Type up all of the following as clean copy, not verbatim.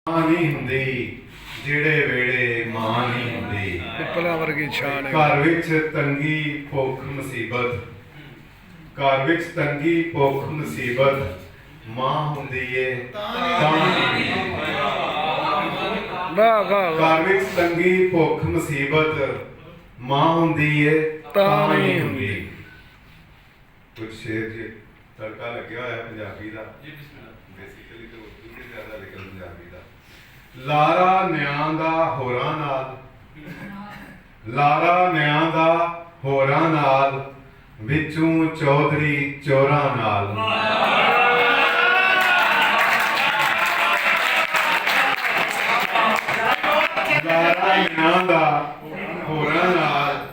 नहीं हुंदी ਜਿਹੜੇ ਵੇਲੇ ਮਾਂ ਨਹੀਂ ਹੁੰਦੀ। ਪਿੱਪਲਾਂ ਵਰਗੀ ਛਾਂ ਘਰ ਵਿੱਚ ਤੰਗੀ ਭੁੱਖ ਮੁਸੀਬਤ, ਘਰ ਵਿੱਚ ਤੰਗੀ ਭੁੱਖ ਮੁਸੀਬਤ ਮਾਂ ਹੁੰਦੀ ਏ ਤਾਂ ਨਹੀਂ। ਵਾਹ ਵਾਹ ਘਰ ਵਿੱਚ ਤੰਗੀ ਭੁੱਖ ਮੁਸੀਬਤ ਮਾਂ ਹੁੰਦੀ ਏ ਤਾਂ ਨਹੀਂ ਹੁੰਦੀ। ਕੁਝ ਸ਼ੇਰ ਜੀ ਤੜਕਾ ਲੱਗਿਆ ਹੋਇਆ ਪੰਜਾਬੀ ਦਾ, ਬੇਸਿਕਲੀ ਤਾਂ ਉਰਦੂ ਨਹੀਂ ਜ਼ਿਆਦਾ ਲੇਕਿਨ ਪੰਜਾਬੀ ਦਾ। ਲਾਰਾ ਨਿਆਂ ਦਾ ਹੋਰਾਂ ਨਾਲ, ਲਾਰਾ ਨਿਆਂ ਦਾ ਹੋਰਾਂ ਨਾਲ, ਵਿੱਚੋਂ ਚੌਧਰੀ ਚੋਰਾਂ ਨਾਲ। ਲਾਰਾ ਨਿਆਂ ਦਾ ਹੋਰਾਂ ਨਾਲ,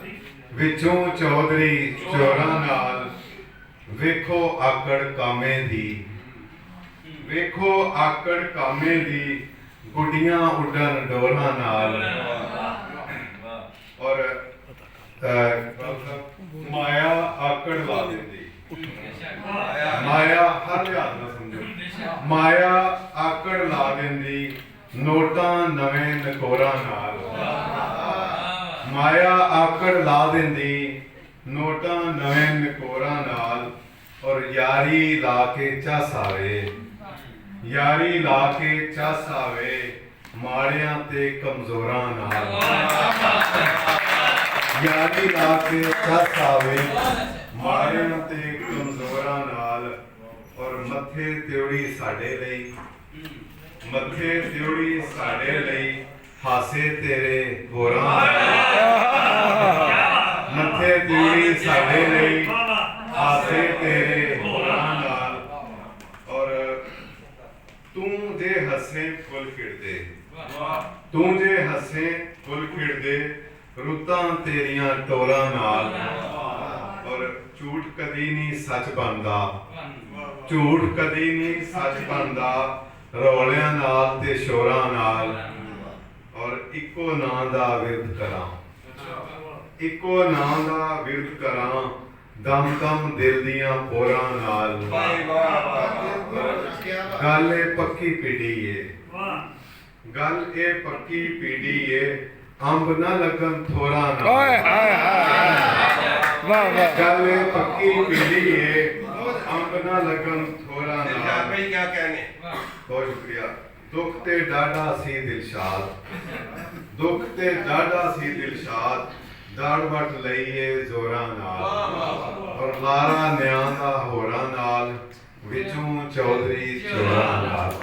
ਵਿੱਚੋਂ ਚੌਧਰੀ ਚੋਰਾਂ ਨਾਲ। ਵੇਖੋ ਆਕੜ ਕਾਮੇ ਦੀ, ਵੇਖੋ ਆਕੜ ਕਾਮੇ ਦੀ, ਗੁੱਡੀਆਂ ਉੱਡਣ ਡੋਰਾਂ ਨਾਲ। ਔਰ ਮਾਇਆ ਆਕੜ ਲਾ ਦਿੰਦੀ, ਮਾਇਆ ਹਰ ਲਿਹਾਜ਼ ਨਾਲ ਸਮਝੋ, ਮਾਇਆ ਆਕੜ ਲਾ ਦਿੰਦੀ ਨੋਟਾਂ ਨਵੇਂ ਨਕੋਰਾਂ ਨਾਲ। ਮਾਇਆ ਆਕੜ ਲਾ ਦਿੰਦੀ ਨੋਟਾਂ ਨਵੇਂ ਨਕੋਰਾਂ ਨਾਲ। ਔਰ ਯਾਰੀ ਲਾ ਕੇ ਚਾਸਾਵੇ, ਯਾਰੀ ਲਾ ਕੇ ਚਾਸਾਵੇ ਮਾੜਿਆਂ ਤੇ ਕਮਜ਼ੋਰਾਂ ਨਾਲ। ਯਾਰੀ ਲਾ ਕੇ ਚਾਸਾਵੇ ਮਾੜਿਆਂ ਤੇ ਕਮਜ਼ੋਰਾਂ ਨਾਲ। ਔਰ ਮੱਥੇ ਤਿਉੜੀ ਸਾਡੇ ਲਈ, ਮੱਥੇ ਤਿਉੜੀ ਸਾਡੇ ਲਈ, ਹਾਸੇ ਤੇਰੇ ਹੋਰਾਂ ਨਾਲ। ਮੱਥੇ ਤਿਉੜੀ ਸਾਡੇ ਲਈ, ਹਾਸੇ ਤੇਰੇ ਹੋਰਾਂ ਨਾਲ। ਔਰ ਤੂੰ ਜੇ ਹੱਸੇ ਫੁੱਲ ਖਿੜਦੇ, ਤੂੰ ਜੇ ਹੱਸੇ ਫੁੱਲ ਖਿੜਦੇ, ਰੁੱਤਾਂ ਤੇਰੀਆਂ ਟੋਰਾਂ ਨਾਲ। ਔਰ ਝੂਠ ਕਦੀ ਨਹੀਂ ਸੱਚ ਬਣਦਾ, ਝੂਠ ਕਦੀ ਨਹੀਂ ਸੱਚ ਬਣਦਾ, ਰੌਲਿਆਂ ਨਾਲ ਤੇ ਸ਼ੋਰਾਂ ਨਾਲ। ਔਰ ਇੱਕੋ ਨਾਂ ਦਾ ਵਿਰਧ ਕਰਾਂ, ਇੱਕੋ ਨਾਂ ਦਾ ਵਿਰਧ ਕਰਾਂ, ਦਮ ਦਮ ਦਿਲ ਦੀਆਂ ਪੋਰਾਂ ਨਾਲ। ਗੱਲ ਇਹ ਪੱਕੀ ਪੀੜੀ ਏ, ਗੱਲ ਇਹ ਪੱਕੀ ਪੀੜੀ ਏ, ਅੰਬ ਨਾ ਲੱਗਣ ਥੋੜਾ ਨਾਲ। ਓਏ ਹਾਏ ਹਾਏ ਵਾਹ ਵਾਹ। ਗੱਲ ਇਹ ਪੱਕੀ ਪੀੜੀ ਏ, ਅੰਬ ਨਾ ਲੱਗਣ ਥੋੜਾ ਨਾਲ। ਭਾਈ ਕੀ कहने? ਬਹੁਤ ਸ਼ੁਕਰੀਆ। ਦੁੱਖ ਤੇ ਡਾਢਾ ਸੀ ਦਿਲਸ਼ਾਦ, ਦੁੱਖ ਤੇ ਡਾਢਾ ਸੀ ਦਿਲਸ਼ਾਦ, ਦਾੜ ਵੱਟ ਲਈਏ ਜ਼ੋਰਾਂ ਨਾਲ। ਔਰ ਲਾਰਾ ਨਿਆਂ ਦਾ ਹੋਰਾਂ ਨਾਲ, ਵਿੱਚੋਂ ਚੌਧਰੀ ਚੋਰਾਂ ਨਾਲ।